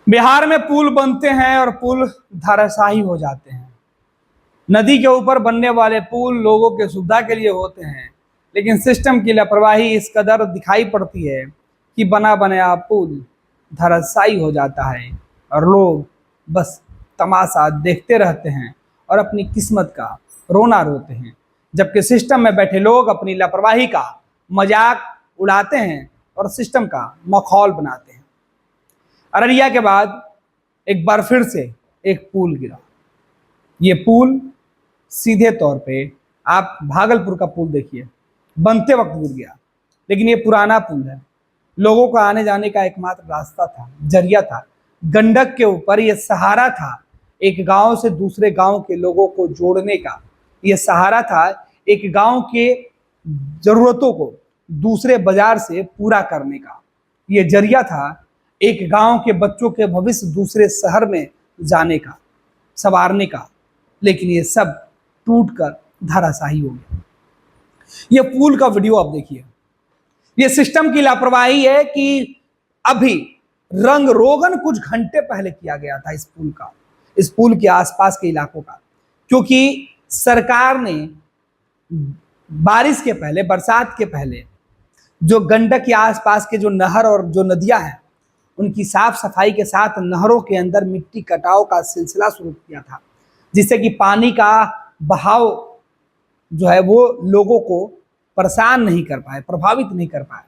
बिहार में पुल बनते हैं और पुल धराशायी हो जाते हैं। नदी के ऊपर बनने वाले पुल लोगों के सुविधा के लिए होते हैं, लेकिन सिस्टम की लापरवाही इस कदर दिखाई पड़ती है कि बना बनाया पुल धराशायी हो जाता है और लोग बस तमाशा देखते रहते हैं और अपनी किस्मत का रोना रोते हैं, जबकि सिस्टम में बैठे लोग अपनी लापरवाही का मजाक उड़ाते हैं और सिस्टम का मखौल बनाते हैं। अररिया के बाद एक बार फिर से एक पुल गिरा। ये पुल सीधे तौर पे आप भागलपुर का पुल देखिए, बनते वक्त गिर गया, लेकिन ये पुराना पुल है। लोगों का आने जाने का एकमात्र रास्ता था, जरिया था। गंडक के ऊपर ये सहारा था, एक गांव से दूसरे गांव के लोगों को जोड़ने का। ये सहारा था एक गांव के जरूरतों को दूसरे बाजार से पूरा करने का। ये जरिया था एक गांव के बच्चों के भविष्य दूसरे शहर में जाने का, संवारने का। लेकिन ये सब टूटकर धराशायी हो गया। ये पुल का वीडियो आप देखिए। ये सिस्टम की लापरवाही है कि अभी रंग रोगन कुछ घंटे पहले किया गया था इस पुल का, इस पुल के आसपास के इलाकों का, क्योंकि सरकार ने बारिश के पहले, बरसात के पहले जो गंडक के आसपास के जो नहर और जो नदियां हैं, उनकी साफ सफाई के साथ नहरों के अंदर मिट्टी कटाव का सिलसिला शुरू किया था, जिससे कि पानी का बहाव जो है वो लोगों को परेशान नहीं कर पाए, प्रभावित नहीं कर पाए।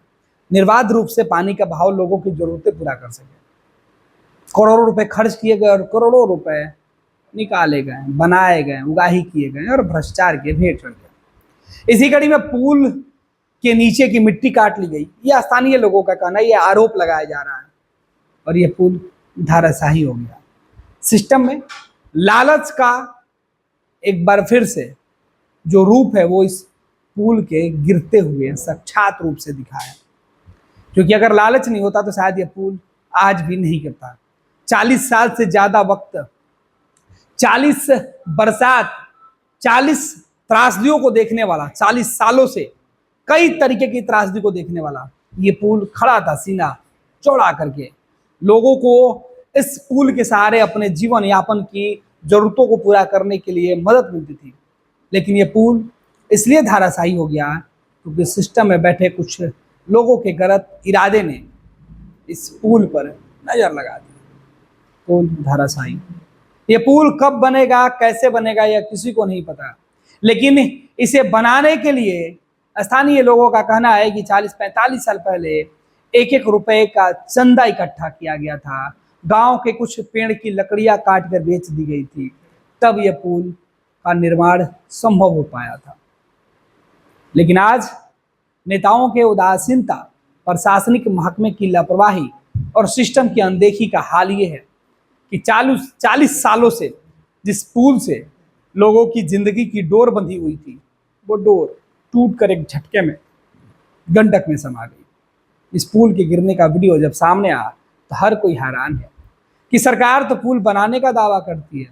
निर्बाध रूप से पानी का बहाव लोगों की जरूरतें पूरा कर सके। करोड़ों रुपए खर्च किए गए और करोड़ों रुपए निकाले गए, बनाए गए, उगाही किए गए और भ्रष्टाचार के भेंट चढ़ गए। इसी कड़ी में पुल के नीचे की मिट्टी काट ली गई। यह स्थानीय लोगों का कहना है, यह आरोप लगाया जा रहा है और यह पुल धराशायी हो गया। सिस्टम में लालच का एक बार फिर से जो रूप है वो इस पुल के गिरते हुए साक्षात रूप से दिखा है, क्योंकि अगर लालच नहीं होता तो शायद यह पुल आज भी नहीं गिरता। 40 साल से ज्यादा वक्त, 40 बरसात, 40 त्रासदियों को देखने वाला, 40 सालों से कई तरीके की त्रासदी को देखने वाला ये पुल खड़ा था सीना चौड़ा करके। लोगों को इस पुल के सहारे अपने जीवन यापन की जरूरतों को पूरा करने के लिए मदद मिलती थी, लेकिन ये पुल इसलिए धराशायी हो गया क्योंकि सिस्टम में बैठे कुछ लोगों के गलत इरादे ने इस पुल पर नजर लगा दी। पुल धराशायी। ये पुल कब बनेगा, कैसे बनेगा, यह किसी को नहीं पता, लेकिन इसे बनाने के लिए स्थानीय लोगों का कहना है कि 40-45 साल पहले 1-1 रुपए का चंदा इकट्ठा किया गया था। गांव के कुछ पेड़ की लकड़ियां काट कर बेच दी गई थी, तब यह पुल का निर्माण संभव हो पाया था। लेकिन आज नेताओं के उदासीनता, प्रशासनिक महकमे की लापरवाही और सिस्टम की अनदेखी का हाल ये है कि 40 सालों से जिस पुल से लोगों की जिंदगी की डोर बंधी हुई थी, वो डोर टूट कर एक झटके में गंडक में समा गई। इस पुल के गिरने का वीडियो जब सामने आया तो हर कोई हैरान है कि सरकार तो पुल बनाने का दावा करती है,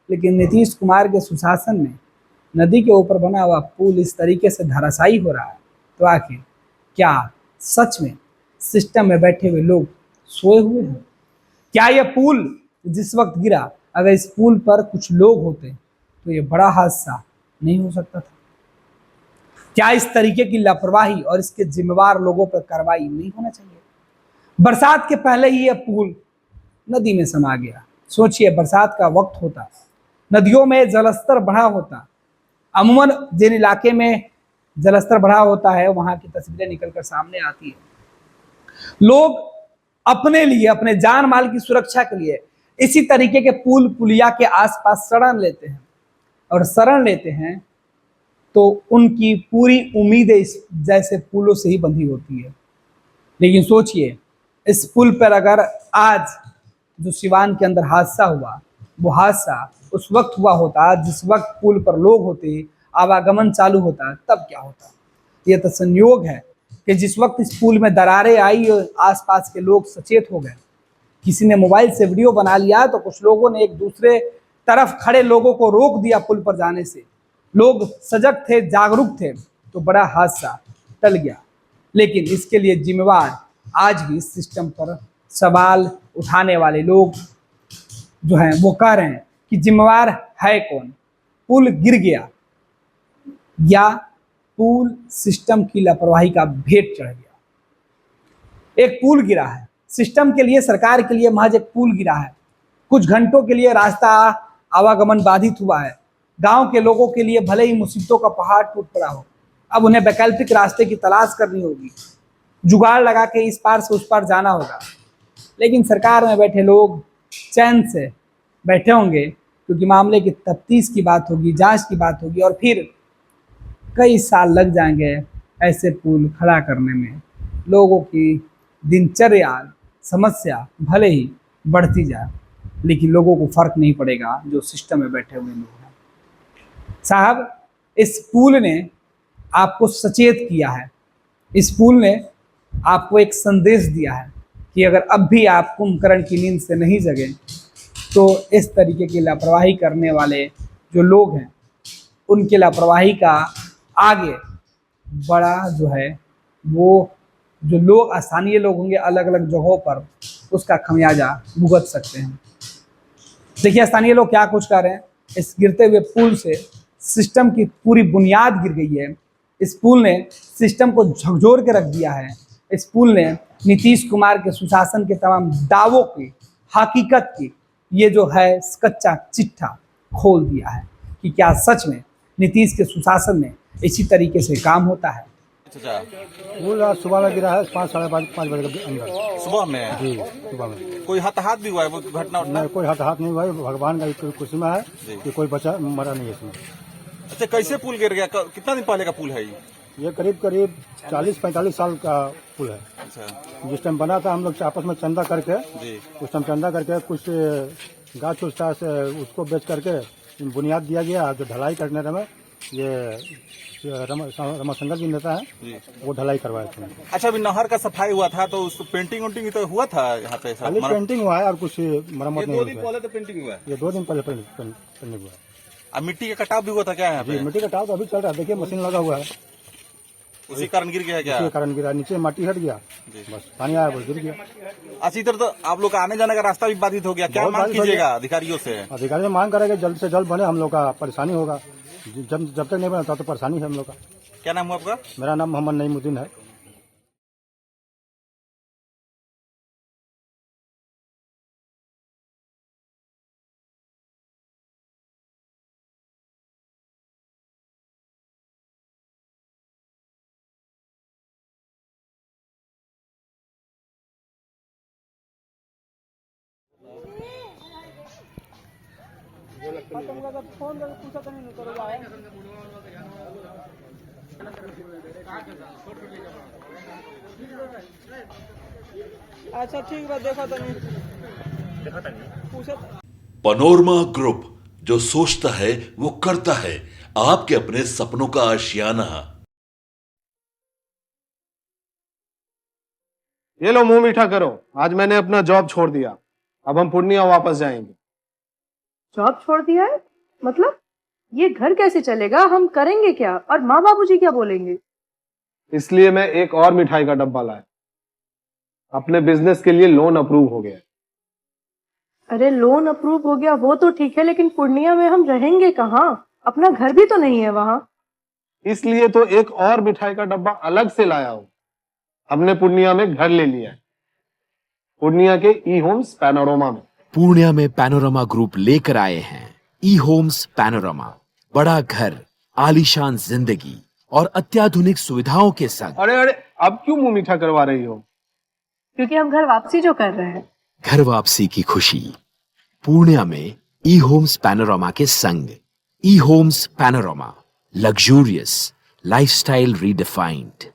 लेकिन नीतीश कुमार के सुशासन में नदी के ऊपर बना हुआ पुल इस तरीके से धराशायी हो रहा है, तो आखिर क्या सच में सिस्टम में बैठे हुए लोग सोए हुए हैं? क्या यह पुल जिस वक्त गिरा, अगर इस पुल पर कुछ लोग होते तो यह बड़ा हादसा नहीं हो सकता था? क्या इस तरीके की लापरवाही और इसके जिम्मेवार लोगों पर कार्रवाई नहीं होना चाहिए? बरसात के पहले ही यह पुल नदी में समा गया। सोचिए, बरसात का वक्त होता, नदियों में जलस्तर बढ़ा होता। अमूमन जिन इलाके में जलस्तर बढ़ा होता है वहां की तस्वीरें निकलकर सामने आती है। लोग अपने लिए, अपने जान माल की सुरक्षा के लिए इसी तरीके के पुल पुलिया के आसपास शरण लेते हैं, और शरण लेते हैं तो उनकी पूरी उम्मीदें इस जैसे पुलों से ही बंधी होती है। लेकिन सोचिए, इस पुल पर अगर आज जो सिवान के अंदर हादसा हुआ, वो हादसा उस वक्त हुआ होता जिस वक्त पुल पर लोग होते, आवागमन चालू होता, तब क्या होता? यह तो संयोग है कि जिस वक्त इस पुल में दरारें आई और आसपास के लोग सचेत हो गए, किसी ने मोबाइल से वीडियो बना लिया तो कुछ लोगों ने एक दूसरे तरफ खड़े लोगों को रोक दिया पुल पर जाने से। लोग सजग थे, जागरूक थे, तो बड़ा हादसा टल गया। लेकिन इसके लिए जिम्मेवार आज भी इस सिस्टम पर सवाल उठाने वाले लोग जो हैं वो कह रहे हैं कि जिम्मेवार है कौन? पुल गिर गया या पुल सिस्टम की लापरवाही का भेंट चढ़ गया? एक पुल गिरा है, सिस्टम के लिए, सरकार के लिए महज एक पुल गिरा है। कुछ घंटों के लिए रास्ता आवागमन बाधित हुआ है। गांव के लोगों के लिए भले ही मुसीबतों का पहाड़ टूट पड़ा हो, अब उन्हें वैकल्पिक रास्ते की तलाश करनी होगी, जुगाड़ लगा के इस पार से उस पार जाना होगा। लेकिन सरकार में बैठे लोग चैन से बैठे होंगे, क्योंकि मामले की तफ्तीश की बात होगी, जांच की बात होगी, और फिर कई साल लग जाएंगे ऐसे पुल खड़ा करने में। लोगों की दिनचर्या, समस्या भले ही बढ़ती जाए, लेकिन लोगों को फर्क नहीं पड़ेगा जो सिस्टम में बैठे हुए लोग हैं। साहब, इस पुल ने आपको सचेत किया है, इस पुल ने आपको एक संदेश दिया है कि अगर अब भी आप कुंभकर्ण की नींद से नहीं जगे तो इस तरीके की लापरवाही करने वाले जो लोग हैं उनकी लापरवाही का आगे बड़ा जो है वो जो लोग, स्थानीय लोग होंगे अलग अलग जगहों पर, उसका खमियाजा भुगत सकते हैं। देखिए स्थानीय लोग क्या कुछ कर रहे हैं। इस गिरते हुए पुल से सिस्टम की पूरी बुनियाद गिर गई है। इस पुल ने सिस्टम को झकझोर के रख दिया है। इस पुल ने नीतीश कुमार के सुशासन के तमाम दावों की, हकीकत की, ये जो है कच्चा चिट्ठा खोल दिया है कि क्या सच में नीतीश के सुशासन में इसी तरीके से काम होता है। पुल आज सुबह में गिरा है, 5 साढ़े 5 बजे के अंदर। सुबह में? जी, सुबह में। कोई हताहत भी हुआ है वो घटना? नहीं, कोई हताहत नहीं हुआ है। भगवान का कुर्सी में है कि कोई बचा मरा नहीं है इसमें। अच्छा, कैसे पुल गिर गया? कितना दिन पहले का पुल है ये करीब 40-45 साल का पुल है। अच्छा, जिस टाइम बना था हम लोग आपस में चंदा करके, उस टाइम चंदा करके कुछ गाछ उछ था से उसको बेच करके बुनियाद दिया गया। जो ढलाई करने में ये रमाशंकर जी नेता है, वो ढलाई करवाए थे। अच्छा, अभी नहर का सफाई हुआ था तो उस पेंटिंग उंटिंग तो हुआ था यहाँ पे? खाली पेंटिंग हुआ है और कुछ मरम्मत नहीं हुआ। 2 दिन पहले तो पेंटिंग हुआ है। ये 2 दिन पहले पेंटिंग हुआ है। अब मिट्टी का कटाव भी हुआ था क्या यहाँ पे? मिट्टी का कटाव तो अभी चल रहा है। देखिए मशीन लगा हुआ है, उसी कारण गिर गया है क्या? उसी कारण गिरा, नीचे माटी हट गया, बस पानी आया बस गिर गया। अच्छा, इधर तो आप लोग का आने जाने का रास्ता भी बाधित हो गया, क्या मांग कीजिएगा अधिकारियों से? अधिकारी से मांग करेंगे जल्द से जल्द बने, हम लोग का परेशानी होगा। जब तक नहीं बना तो परेशानी है हम लोग का। क्या नाम हुआ आपका? मेरा नाम मोहम्मद नईमुद्दीन है। अच्छा ठीक है, देखो तनी पैनोरमा ग्रुप, जो सोचता है वो करता है। आपके अपने सपनों का आशियाना। ये लो मुंह मीठा करो, आज मैंने अपना जॉब छोड़ दिया। अब हम पूर्णिया वापस जाएंगे। जॉब छोड़ दिया है? मतलब ये घर कैसे चलेगा? हम करेंगे क्या? और माँ बाबूजी क्या बोलेंगे? इसलिए मैं एक और मिठाई का डब्बा लाया। अपने बिजनेस के लिए लोन अप्रूव हो गया। अरे लोन अप्रूव हो गया वो तो ठीक है, लेकिन पूर्णिया में हम रहेंगे कहाँ? अपना घर भी तो नहीं है वहाँ। इसलिए तो एक और मिठाई का डब्बा अलग से लाया हूँ। हमने पूर्णिया में घर ले लिया है, पूर्णिया के ई होम्स पैनोरमा में। पूर्णिया में पैनोरमा ग्रुप लेकर आए हैं ई होम्स पैनोरमा। बड़ा घर, आलीशान जिंदगी और अत्याधुनिक सुविधाओं के संग। अरे अब क्यों मुंह मीठा करवा रही हो? क्योंकि हम घर वापसी जो कर रहे हैं। घर वापसी की खुशी पूर्णिया में ई होम्स पैनोरमा के संग। E homes panorama, luxurious lifestyle redefined.